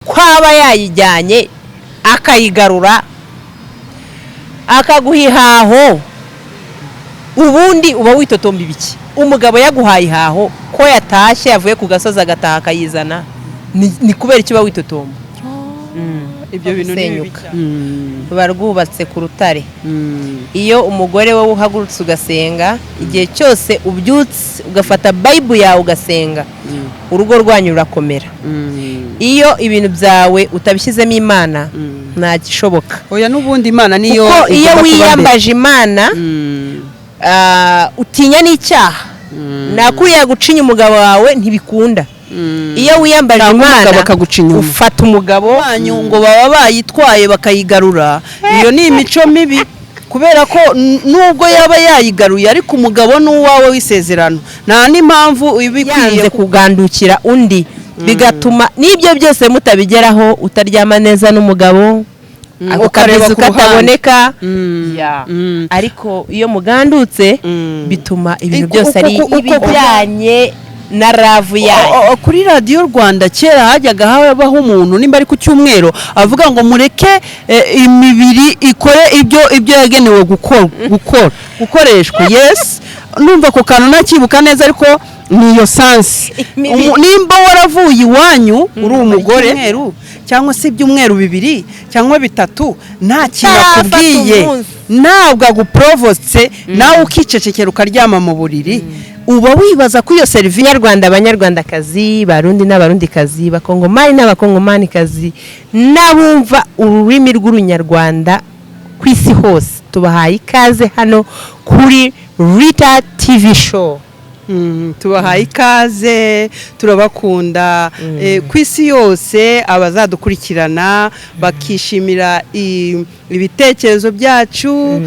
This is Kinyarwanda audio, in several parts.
kwaba yayijyanye akayigarura akaguhihaho ubundi uba witotomba ibiki umugabo yaguhaye ihaho ko yatashye yavuye ku gasozi agataha akayizana ni kubera ikiba witotomba ibyo bintu nibinyuka barwubatse ku rutare iyo umugore wowe uhagurutse ugasenga igihe cyose ubyutse ugafata Bible yawe ugasenga urugo rwanyu rurakomera iyo ibintu byawe utabishyizemo Imana nta gishoboka oya n'ubundi Imana niyo iyo wiyambaje Imana utinya n'icyaha nakuriya gucinya umugabo wawe ntibikunda iyo wiyambaje Imana ufata umugabo wanyu ngo baba bayitwaye bakayigarura iyo ni imico mibi kubera ko nubwo yaba yayigaruye ariko umugabo n'uwawe w'isezerano nta n'impamvu yanze kugandukira undi bigatuma n'ibyo byose mutabigeraho utaryama neza n'umugabo ukareba kataboneka ariko iyo mugandutse bituma ibintu byose ari ibijyanye na ravu yayo. Kuri Radio Rwanda kera hajyaga habaho umuntu nimba ari ku cyumweru avuga ngo mureke imibiri ikore ibyo yagenewe gukoreshwa. Yes, numva ko kantu nakibuka neza ariko niyo sansi nimba waravuye iwanyu uri umugore cyangwa se ibyumweru bibiri cyangwa bitatu nta kintu akubwiye ntabwo aguprovotse nawe ukicecekera ukaryama mu buriri uba wibaza ko iyo serivisi Nyarwanda abanyarwandakazi barundi n'abarundikazi bakongomani n'abakongomanikazi n'abumva ururimi rw'urunyarwanda ku isi hose tubahaye ikaze hano kuri Rita TV show. Tubahaye ikaze turabakunda ku isi yose abazadukurikirana bakishimira ibitekerezo byacu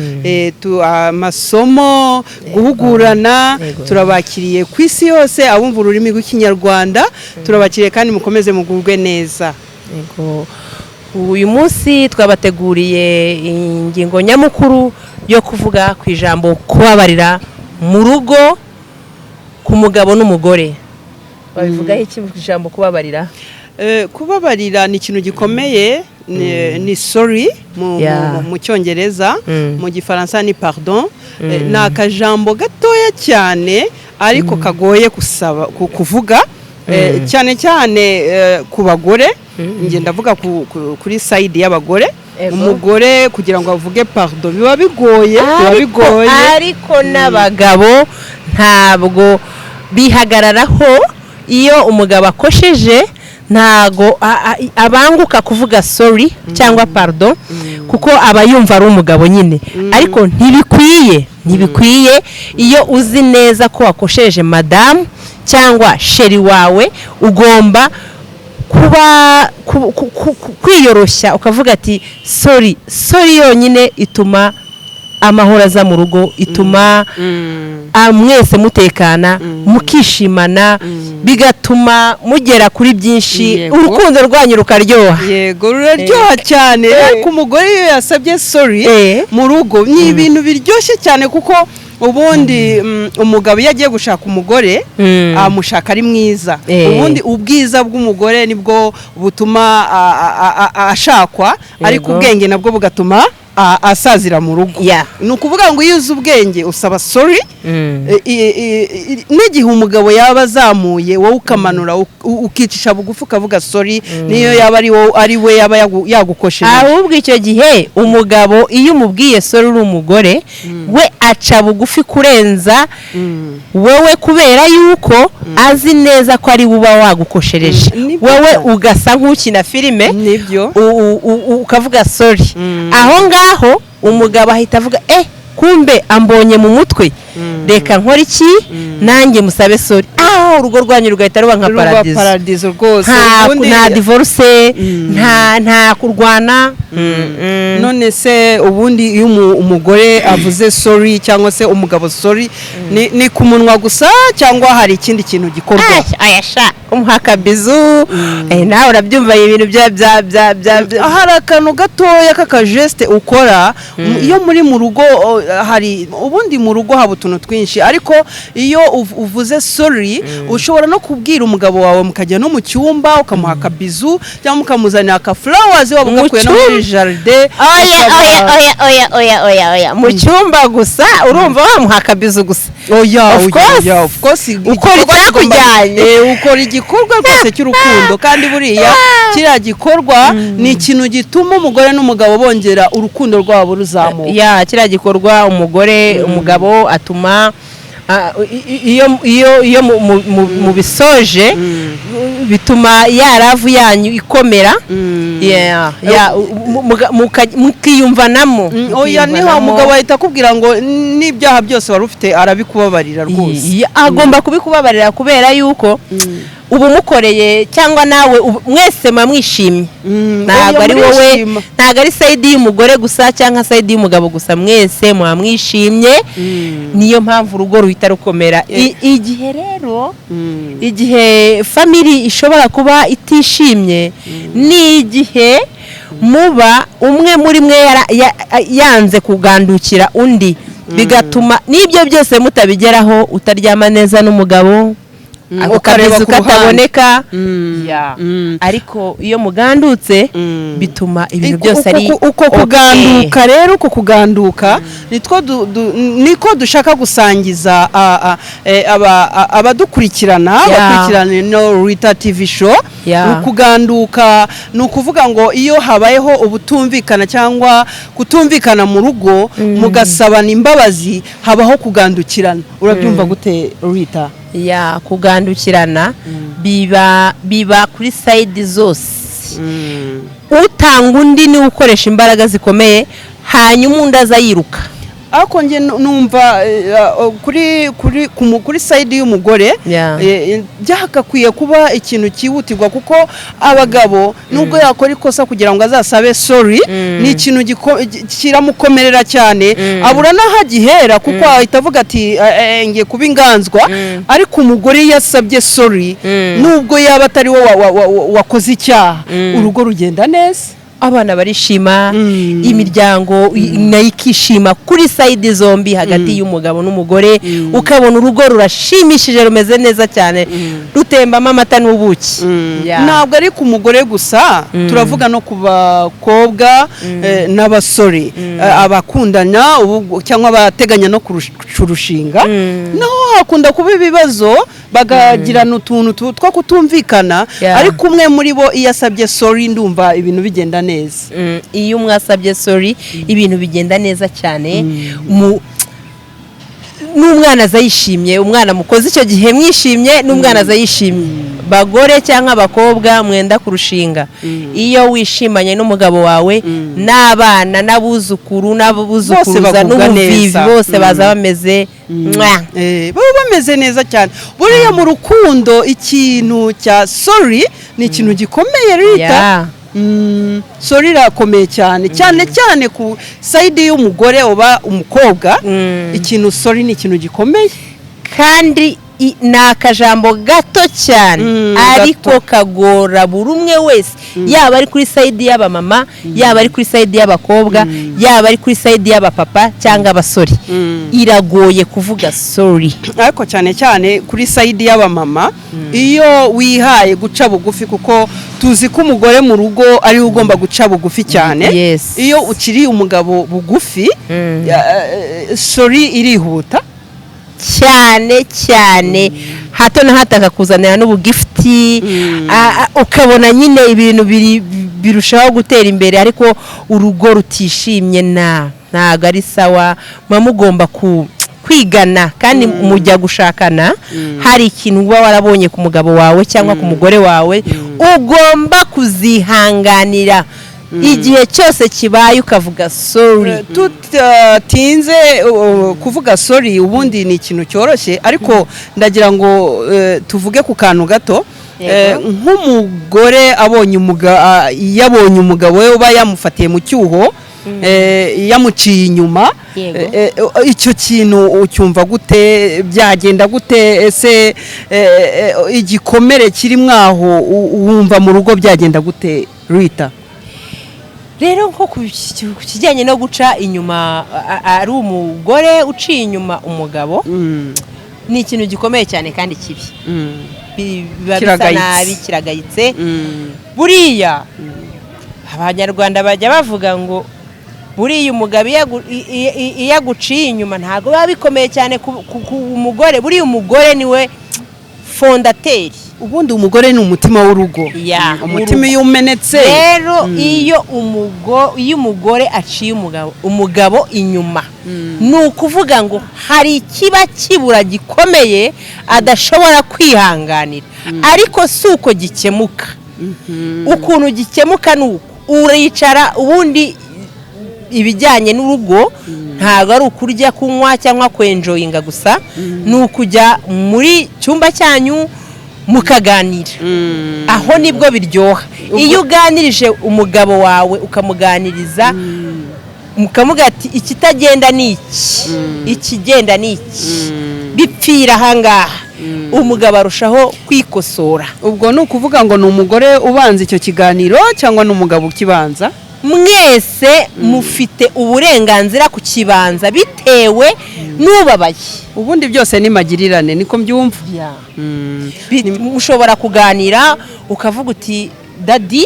amasomo guhugurana turabakiriye ku isi yose abumva ururimi rw'ikinyarwanda turabakiriye kandi mukomeze mugubwe neza. Uyu munsi twabateguriye ingingo nyamukuru yo kuvuga ku ijambo kubabarira mu rugo ku mugabo n'umugore. Babivuga iki ijambo kubabarira? Kubabarira ni ikintu gikomeye ni sorry mu cyongereza mu gifaransa ni pardon ni akajambo gatoya cyane ariko kagoye kuvuga cyane cyane ku bagore nge ndavuga kuri side y'abagore umugore kugira ngo avuge pardon biba bigoye ariko n'abagabo ntabwo bihagararaho iyo umugabo akosheje ntago abanguka kuvuga sorry cyangwa pardon kuko aba yumva ari umugabo nyine ariko ntibikwiye iyo uzi neza ko wakosheje madame cyangwa sheri wawe ugomba kwiyoroshya ukavuga ati sorry yonyine ituma amahoro aza mu rugo ituma mwese mutekana mukishimana bigatuma mugera kuri byinshi urukundo rwanyu rukaryoha. Yego ruraryoha cyane ariko umugore iyo yasabye sorry mu rugo ni ibintu biryoshye cyane kuko ubundi umugabo iyo agiye gushaka umugore amushaka ari mwiza ubundi ubwiza bw'umugore nibwo butuma ashakwa ariko ubwenge nabwo bugatuma asazira mu rugo ni ukuvuga ngo iyo uzi ubwenge usaba sorry n'igihe umugabo yaba azamuye wowe ukamanura ukicisha bugufi ukavuga sorry niyo yaba ari we yaba yagukosheje ahubwo icyo gihe umugabo iyo umubwiye sorry uri umugore we aca bugufi kurenza wowe kubera yuko azi neza ko ari uba wagukoshereje wowe ugasa nk'ukina filime ukavuga sorry aho ngaho umugabo ahita avuga kumbe ambonye mu mutwe reka nkora iki nanjye musabe sorry urugo rwanyu rugahita ruba nka paradizo rwose nta divorce nta kurwana none se ubundi iyo umugore avuze sorry cyangwa se umugabo sorry ni ku munwa gusa cyangwa hari ikindi kintu gikorwa ayasha umuhaka bizu nawe urabyumva ibintu hari akantu gatoya k'akajeste ukora iyo muri mu rugo hari ubundi mu rugo haba utuntu twinshi ariko iyo uvuze sorry ushobora no kubwira umugabo wawe mukajya no mu cyumba ukamuha akabizu cyangwa mukamuzanira aka flowers waba ugakuye no muri jardin. Oya mu cyumba gusa urumva wamuha akabizu gusa. Of course ukora icyakujyanye, ukora igikorwa rwose cy'urukundo kandi buriya kiriya gikorwa ni ikintu gituma umugore n'umugabo bongera urukundo rwabo ruzamuka. Kiriya gikorwa umugabo atuma iyo mu bisoje bituma yaravu yanyu ikomera mukiyumvanamo. Niho umugabo ahita akubwira ngo n'ibyaha byose wari ufite arabikubabarira rwose. Agomba kubikubabarira kubera yuko ubu mukoreye cyangwa nawe mwese mwishimye. Ntabwo ari wowe, ntabwo ari side y'umugore gusa cyangwa side y'umugabo gusa, mwese mwishimye. Niyo mpamvu urugo ruhita rukomera. Igihe rero igihe family ishobora kuba itishimye ni igihe muba umwe muri mwe yanze kugandukira undi, bigatuma n'ibyo byose mutabigeraho. Utaryama neza n'umugabo, ukareba ukataboneka. Ariko iyo mugandutse bituma ibintu byose ari uko kuganduka. Rero uko kuganduka niko dushaka gusangiza abadukurikirana no Rita TV show. Kuganduka ni ukuvuga ngo iyo habayeho ubutumvikana cyangwa kutumvikana mu rugo mugasabana imbabazi habaho kugandukirana. Urabyumva gute Rita? Kugandukirana biba kuri side zose. Utanga undi ni ukoresha imbaraga zikomeye, hanyuma undi aza yiruka. Ako nge numva kuri side y'umugore byakakwiye kuba ikintu cyihutirwa, kuko abagabo nubwo yakora ikosa kugira ngo azasabe sorry ni ikintu kiramukomerera cyane. Abura naho agihera kuko ahita avuga ati ngiye kuba inganzwa. Ariko umugore yasabye sorry nubwo yaba atari wo wakoze icyaha, urugo rugenda neza, abana barishima, imiryango nayo ikishima kuri side zombi, hagati y'umugabo n'umugore. Ukabona urugo rurashimishije, rumeze neza cyane, rutembamo amata n'ubuki. Ntabwo ari ku mugore gusa, turavuga no ku bakobwa n'abasore abakundana cyangwa abateganya no kurushinga. Naho hakunda kuba ibibazo, bagagirana utuntu two kutumvikana. Ariko umwe muri bo iyo asabye sorry ndumva ibintu bigenda neza. Iyo mwasabye sorry ibintu bigenda neza cyane. N'umwana azayishimye, umwana mukoze icyo gihe mwishimye, n'umwana azayishimye. Bagore cyangwa abakobwa mwenda kurushinga, iyo wishimanye n'umugabo wawe n'abana n'abuzukuru n'abuzukuruza n'ubuvivi bose baza bameze bameze neza cyane. Buriya mu rukundo ikintu cya sorry ni ikintu gikomeye Rita. Sorry irakomeye cyane cyane ku side y'umugore uba umukobwa. Ikintu sorry ni ikintu gikomeye kandi ni akajambo gato cyane, ariko kagora buri umwe wese, yaba ari kuri side y'abamama, yaba ari kuri side y'abakobwa, yaba ari kuri side y'abapapa cyangwa abasore. Iragoye kuvuga sorry, ariko cyane kuri side y'abamama iyo wihaye guca bugufi, kuko tuzi ko umugore mu rugo ari ugomba guca bugufi cyane. Iyo ukiri umugabo bugufi sorry irihuta cyane hato na hato akakuzanira n'ubugifti. Ukabona nyine ibintu birushaho gutera imbere, ariko urugo rutishimye ntago ari sawa. Mugomba kwigana kandi mujya gushakana, hari ikintu uba warabonye ku mugabo wawe cyangwa ku mugore wawe ugomba kuzihanganira. Igihe cyose kibaye ukavuga sorry. Tutinze kuvuga sorry ubundi ni ikintu cyoroshye, ariko ndagira ngo tuvuge ku kantu gato. Nk'umugore yabonye umugabo we uba yamufatiye mu cyuho, yamuciye inyuma, icyo kintu ucyumva gute? Byagenda gute? Ese igikomere kiri mwaho wumva mu rugo byagenda gute Rita? rero nko ku kijyanye no guca inyuma ari umugore uciye inyuma umugabo ni ikintu gikomeye cyane kandi kibi biba bisa nabi kiragayitse buriya abanyarwanda bajya bavuga ngo buriya umugabo iyo aguciye inyuma ntabwo biba bikomeye cyane ku mugore buriya umugore niwe fondateri ubundi umugore ni umutima w'urugo umutima iyo umenetse rero iyo umugore aciye umugabo inyuma ni ukuvuga ngo hari ikiba kibura gikomeye adashobora kwihanganira ariko si uko gikemuka ukuntu gikemuka ni uko uricara ubundi ibijyanye n'urugo ntabwo ari ukurya kunywa cyangwa kwenjoyinga gusa ni ukujya muri cyumba cyanyu mukaganira aho nibwo biryoha iyo uganirije umugabo wawe ukamuganiriza mukamuga ati ikitagenda ni iki ikigenda ni iki bipfira ahangaha umugabo arushaho kwikosora ubwo ni ukuvuga ngo ni umugore ubanza icyo kiganiro cyangwa ni umugabo ukibanza mwese mufite uburenganzira ku kibanza bitewe n'ubabaye ubundi byose ni magirirane niko mbyumva mushobora kuganira ukavuga uti dadi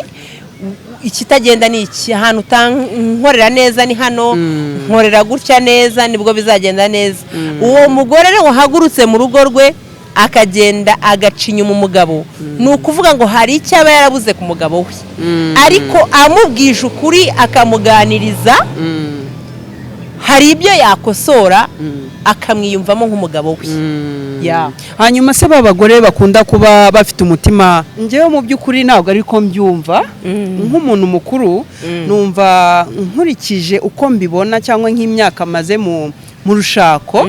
ikitagenda ni iki ahantu utankorera neza ni hano nkorera gutya neza nibwo bizagenda neza uwo mugore rero wahagurutse mu rugo rwe akagenda agaca inyuma umugabo ni ukuvuga ngo hari icyo aba yarabuze ku mugabo we ariko amubwije ukuri akamuganiriza hari ibyo yakosora akamwiyumvamo nk'umugabo we hanyuma se b'abagore bakunda kuba bafite umutima njyewe mu by'ukuri ntabwo ariko mbyumva nk'umuntu mukuru numva nkurikije uko mbibona cyangwa nk'imyaka maze mu rushako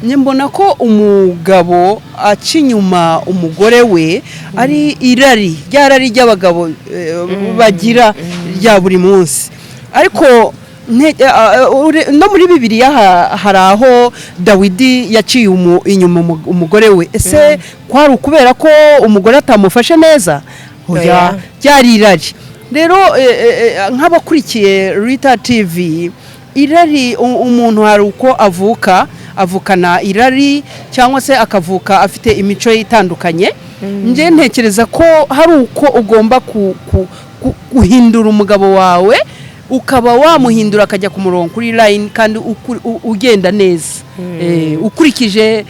mbona ko umugabo aca inyuma umugore we ari irari ryarari ry'abagabo bagira rya buri munsi ariko no muri Bibiliya hari aho Dawidi yaciye inyuma umugore we ese kwari ukubera ko umugore atamufashe neza ryari irari rero nk'abakurikiye Rita TV irari umuntu hari uko avukana irari cyangwa se akavuka afite imico itandukanye nje ntekereza ko hari uko ugomba guhindura umugabo wawe ukaba wamuhindura akajya ku murongo kuri line kandi ugenda neza ukurikije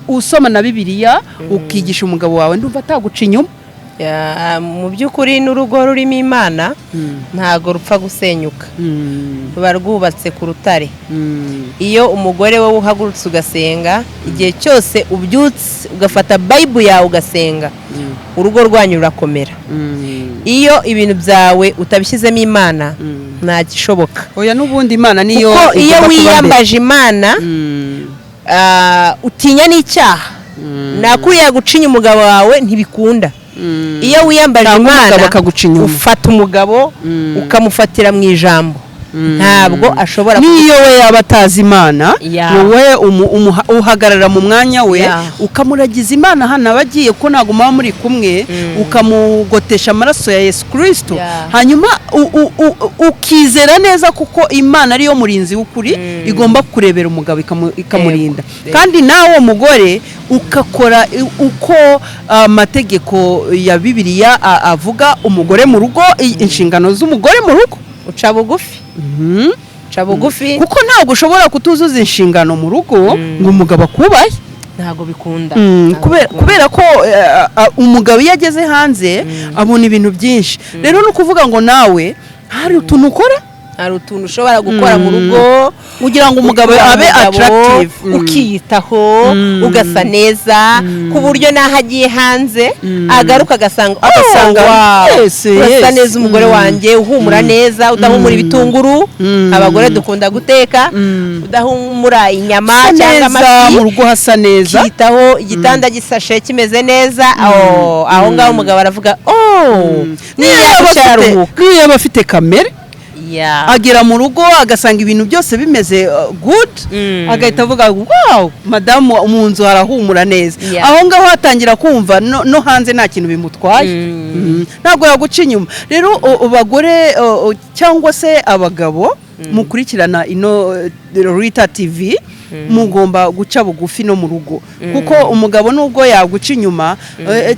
usoma na Bibiliya ukigisha umugabo wawe ndumva ataguca inyuma mu by'ukuri n'urugo rurimo Imana ntago rupfa gusenyuka ruba rwubatse ku rutare iyo umugore we uhagurutse ugasenga igihe cyose ubyutse ugafata Bible yawe ugasenga urugo rwanyu rurakomera iyo ibintu byawe utabishyizemo Imana nta gishoboka oya n'ubundi Imana niyo iyo wiyambaje Imana utinya n'icyaha nakuriya gucinya umugabo wawe ntibikunda iyo wiyambaje Imana ufata umugabo ukamufatira mu ijambo ntabwo ashobora niyo we yaba atazi Imana wowe uhagarara mu mwanya we ukamuragiza Imana hano abagiye ko ntabwo muba muri kumwe ukamugotesha amaraso ya Yesu Kristo hanyuma ukizera neza kuko Imana ariyo murinzi w'ukuri igomba kurebera umugabo ikamurinda kandi nawe mugore ukakora uko amategeko ya Bibiliya avuga umugore mu rugo inshingano z'umugore mu rugo uca bugufi kuko ntabwo ushobora kutuzuza inshingano mu rugo ngo umugabo akubaye ntabwo bikunda kubera ko umugabo iyo ageze hanze abona ibintu byinshi rero ni ukuvuga ngo nawe hari utuntu ukora hari utuntu ushobora gukora mu rugo kugira ngo umugabo abe attractive ukiyitaho ugasa neza ku buryo naho agiye hanze agaruka agasanga urasa neza umugore wanjye uhumura neza udahumura ibitunguru abagore dukunda guteka udahumura inyama cyangwa amafi mu rugo hasa neza ukiyitaho igitanda gisashe kimeze neza aho ngaho umugabo aravuga niyo yaba afite kamere Yeah. agera mu rugo agasanga ibintu byose bimeze good, agahita avuga wow madamu mu nzu harahumura neza. Yeah. Aho ngaho hatangira kumva no hanze nta kintu bimutwaye. Ntabwo yaguca inyuma. Rero abagore cyangwa se abagabo mukurikirana ino Rita TV mugomba guca bugufi no mu rugo, kuko umugabo nubwo yaguca inyuma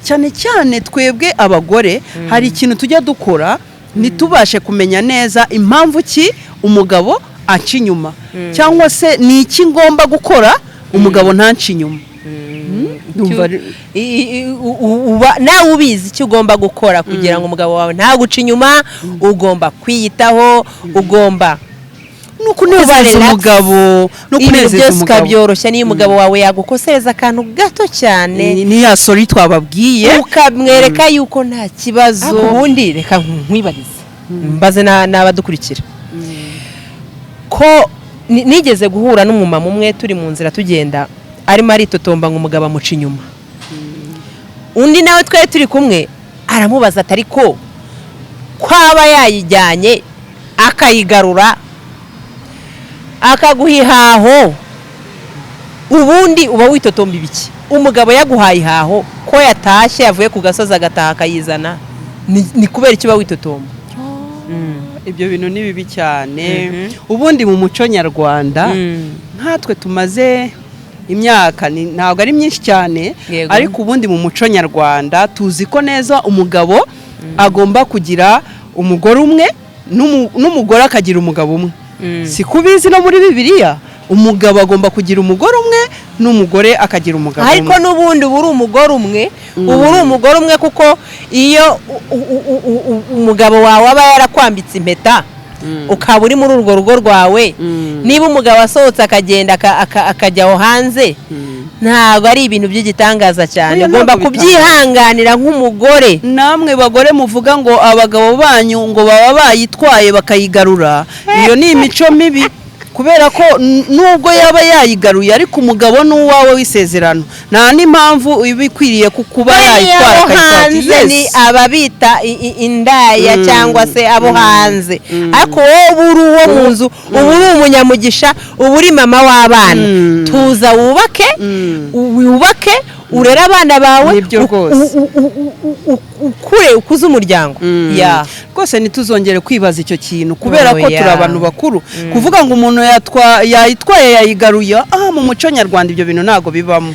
cyane cyane twebwe abagore hari ikintu tujya dukora nitubashe kumenya neza impamvu ki umugabo aca inyuma, cyangwa se ni iki ngomba gukora umugabo ntanci inyuma. nawe ubizi icyo ugomba gukora kugira ngo umugabo wawe ntaguce inyuma. Ugomba kwiyitaho, ugomba no kunezeza umugabo, no kunezeza umugabo ukabyoroshya. Niyo umugabo wawe yagukosereza akantu gato cyane, ni ya sorry twababwiye, ukamwereka yuko nta kibazo. Ubundi reka nkwibarize mbaze n'abadukurikira ko nigeze guhura n'umumama umwe turi mu nzira tugenda arimo aritotomba ngo umugabo amuca inyuma. Undi nawe twari turi kumwe aramubaza atari ko kwaba yayijyanye akayigarura akaguha ihaho, ubundi uba witotomba ibiki? Umugabo yaguhaye ihaho ko yatashye yavuye ku gasozi agataha akayizana, ni kubera icyo uba witotomba? Ibyo bintu ni bibi cyane. Ubundi mu muco nyarwanda nkatwe tumaze imyaka ntabwo ari myinshi cyane, ariko ubundi mu muco nyarwanda tuzi ko neza umugabo agomba kugira umugore umwe n'umugore akagira umugabo umwe. Si kubizi no muri Bibiliya umugabo agomba kugira umugore umwe n'umugore akagira umugabo umwe. Ariko n'ubundi uba uri umugore umwe, uba uri umugore umwe, kuko iyo umugabo wawe aba yarakwambitse impeta ukaba uri muri urwo rugo rwawe, niba umugabo asohotse akagenda akajya aho hanze, ntabwo ari ibintu by'igitangaza cyane. Ugomba kubyihanganira nk'umugore. Namwe bagore muvuga ngo abagabo banyu ngo baba bayitwaye bakayigarura, iyo ni imico mibi, kubera ko nubwo yaba yayigaruye ariko umugabo n'uwawe w'isezerano nta n'impamvu ibikwiriye kuba yayitwara akayitwara. Ni ababita indaya cyangwa se abo hanze, ariko wowe uri uwo mu nzu, uba uri umunyamugisha, uba uri mama w'abana. Tuza wubake urera abana bawe, ukure ukuze umuryango. Rwose ntituzongere kwibaza icyo kintu, kubera ko turi abantu bakuru. Kuvuga ngo umuntu yayitwaye yayigaruye, mu muco nyarwanda ibyo bintu ntabwo bibamo.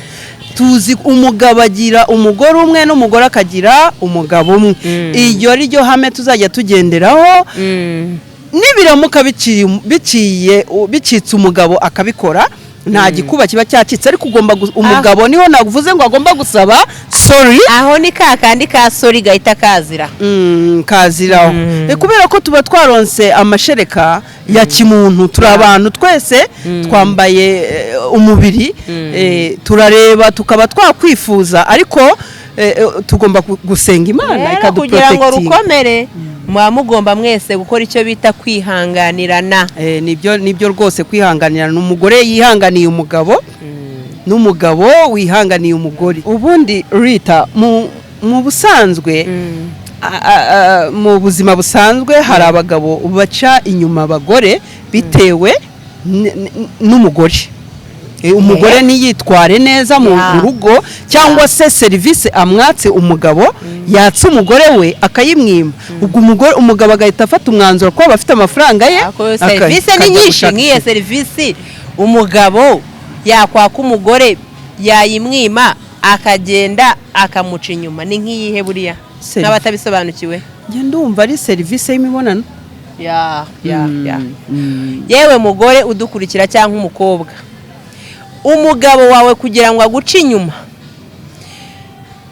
Tuzi umugabo agira umugore umwe n'umugore akagira umugabo umwe. Iryo ari ryo hame tuzajya tugenderaho. Nibiramuka bicitse umugabo akabikora, nta gikuba kiba cyacitse, ariko ugomba umugabo niho navuze ngo agomba gusaba sorry. Aho ni kakandi ka sorry gahita kazira kaziraho. Kubera ko tuba twaronse amashereka ya kimuntu, turi abantu twese twambaye umubiri, turareba tukaba twakwifuza, ariko tugomba gusenga Imana ikaduprotektinga kugira ngo rukomere. Muba mugomba mwese gukora icyo bita kwihanganirana. Nibyo rwose, kwihanganirana. Umugore yihanganiye umugabo n'umugabo wihanganiye umugore. Ubundi Rita, mu busanzwe mu buzima busanzwe hari abagabo baca inyuma abagore bitewe n'umugore. Umugore niyitware neza mu rugo, cyangwa se serivisi amwatse umugabo yatse umugore we akayimwima, ubwo umugabo agahita afata umwanzuro ko bafite amafaranga ye. Serivisi ni nyinshi. Nk'iyo serivisi umugabo yakwaka umugore yayimwima akagenda akamuca inyuma, ni nk'iyihe buriya n'abatabisobanukiwe? Njye ndumva ari serivisi y'imibonano. Yewe mugore udukurikira cyangwa umukobwa, umugabo wawe kugira ngo aguce inyuma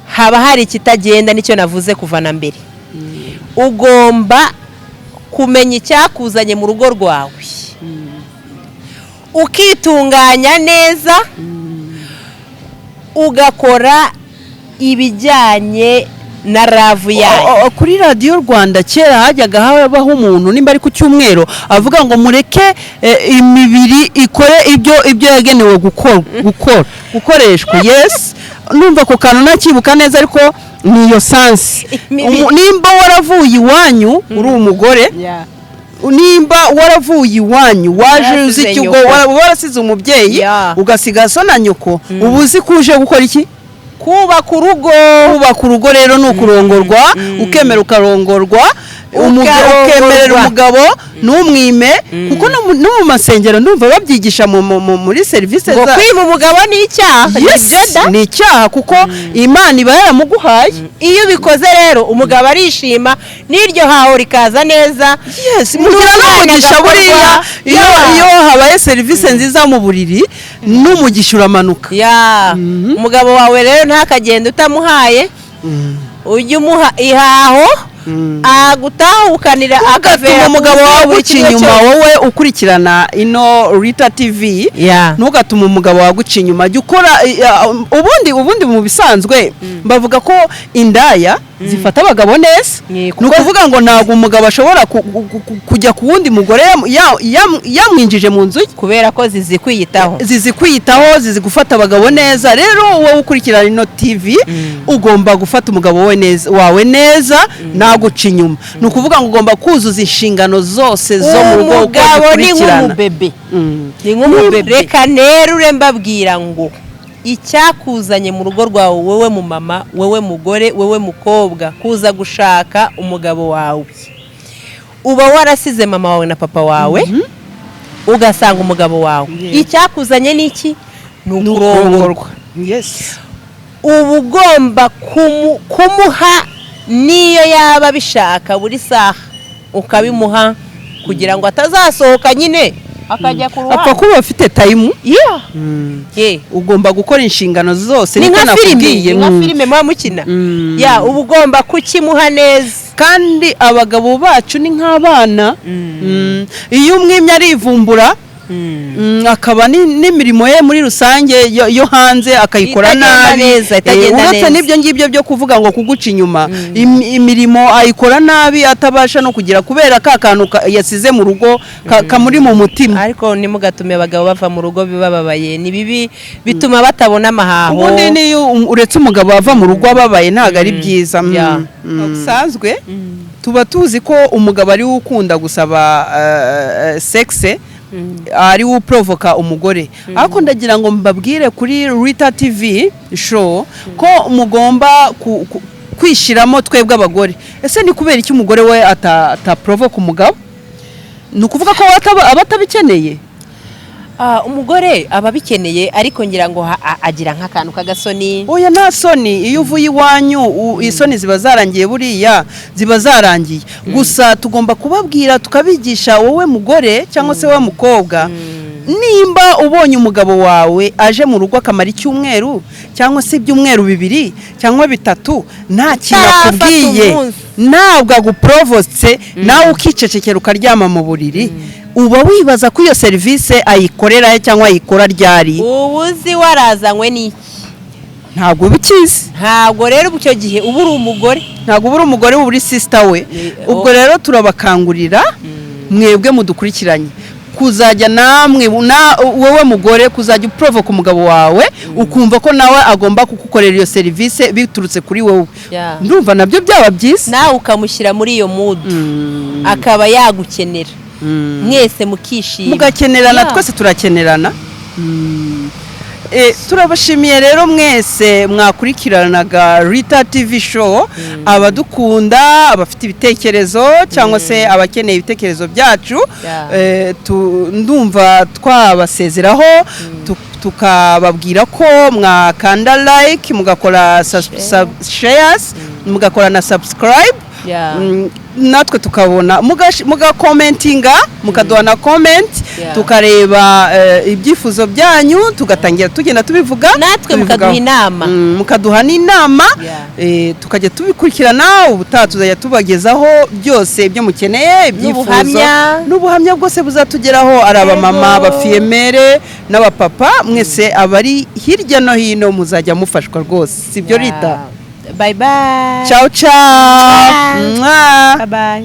haba hari ikitagenda. Nicyo navuze kuva na mbere. Ugomba kumenya icyakuzanye mu rugo rwawe, ukitunganya neza, ugakora ibijyanye na ravu yayo. Kuri radiyo Rwanda kera hajyaga habaho umuntu nimba ari ku cyumweru avuga ngo mureke imibiri ikore ibyo yagenewe gukoreshwa. Yes, numva ko kantu nakibuka neza, ariko niyo sansi. Nimba waravuye iwanyu uri umugore nimba waravuye iwanyu waje uzi Warasize ikigo nyoko. warasize umubyeyi Yeah. ugasiga so na nyoko ubu uzi ko uje gukora iki kubaka urugo kubaka urugo rero ni ukurongorwa ukemera ukarongorwa ukemerera umugabo n'umwime kuko no mu masengero ndumva babyigisha muri serivisi ngo kwima umugabo ni icyaha ni icyaha kuko Imana iba yaramuguhaye iyo ubikoze rero umugabo arishima n'iryo haho rikaza neza mugira n'umugisha buriya iyo habaye serivisi nziza mu buriri n'umugisha uramanuka umugabo wawe rero ntakagenda utamuhaye ujye umuha ihaho agutahukanira agatuma umugabo wawe guca inyuma wowe ukurikirana ino Rita TV ntugatuma umugabo wawe guca inyuma jya ukora ubundi mu bisanzwe bavuga ko indaya zifata abagabo neza ni ukuvuga ngo ntabwo umugabo ashobora kujya ku wundi mugore yamwinjije mu nzu kubera ko zizi kwiyitaho zizi gufata abagabo neza rero wowe ukurikirana ino TV ugomba gufata umugabo wawe neza naguca inyuma ni ukuvuga ngo ugomba kuzuza inshingano zose zo mu rugo umugabo ni nk'umubebe reka nerure mbabwira ngo icyakuzanye mu rugo rwawe wowe mu mama wowe mugore wowe mukobwa kuza gushaka umugabo wawe uba warasize mama wawe na papa wawe ugasanga umugabo wawe icyakuzanye ni iki ni ukurongorwa uba ugomba kumuha niyo yaba bishaka buri saha ukabimuha kugira ngo atazasohoka nyine akajya ku ruhande apfa kuba afite tayimu ugomba gukora inshingano zose ni nka filime muba mukina uba ugomba kukimuha neza kandi abagabo bacu ni nk'abana iyo umwimye arivumbura akaba n'imirimo ye muri rusange yo hanze akayikora nabi uretse n'ibyo ngibyo byo kuvuga ngo kuguca inyuma imirimo ayikora nabi atabasha no kugira kubera ka kantu yasize mu rugo kamuri mu mutima ariko nimugatume abagabo bava mu rugo bibababaye ni bibi bituma batabona amahaho ubundi niyo uretse umugabo wava mu rugo ababaye ntabwo ari byiza bisanzwe tuba tuzi ko umugabo ari we ukunda gusaba sexe ari wo provoka umugore ariko ndagira ngo mbabwire kuri Rita TV show ko mugomba kwishiramo twebwe abagore ese ni kubera iki umugore we ataprovoka umugabo ni ukuvuga ko abatabikeneye umugore aba bikeneye ariko ngira ngo agira nk'akantu k'agasoni oya nta soni iyo uvuye iwanyu isoni ziba zarangiye buriya ziba zarangiye gusa tugomba kubabwira tukabigisha wowe mugore cyangwa se wowe mukobwa nimba ubonye umugabo wawe aje mu rugo akamara icyumweru cyangwa se ibyumweru 2 cyangwa 3 nta kintu akubwiye ntabwo aguprovotse nawe ukicecekera ukaryama mu buriri uba wibaza ko iyo serivisi ayikorera cyangwa ayikora ryari ubuzi warazanywe n'iki ntabwo ubikizi ntabwo rero icyo gihe uba uri umugore ntabwo uba uri umugore uba uri sister we ubwo rero turabakangurira mwebwe mudukurikiranye kuzajya namwe wowe mugore kuzajya uprovoka umugabo wawe ukumva ko nawe agomba kugukorera iyo serivisi biturutse kuri wowe ndumva nabyo byaba byiza nawe ukamushyira muri iyo mood akaba yagukenera mwese mukishima mugakenerana twese turakenerana turabashimiye rero mwese mwakurikiranaga Rita TV show abadukunda abafite ibitekerezo cyangwa se abakeneye ibitekerezo byacu ndumva twabasezeraho tukababwira ko mwakanda like mugakora shares mugakora na subscribe natwe tukabona mugakomentinga mukaduha na comment tukareba ibyifuzo byanyu tugatangira tugenda tubivuga natwe mukaduha inama mukaduha n'inama tukajya tubikurikirana ubutaha tuzajya tubagezaho byose ibyo mukeneye ibyifuzo n'ubuhamya bwose buzatugeraho ari abamama abafiyemere n'abapapa mwese abari hirya no hino muzajya mufashwa rwose sibyo Rita bye bye ciao ciao bye bye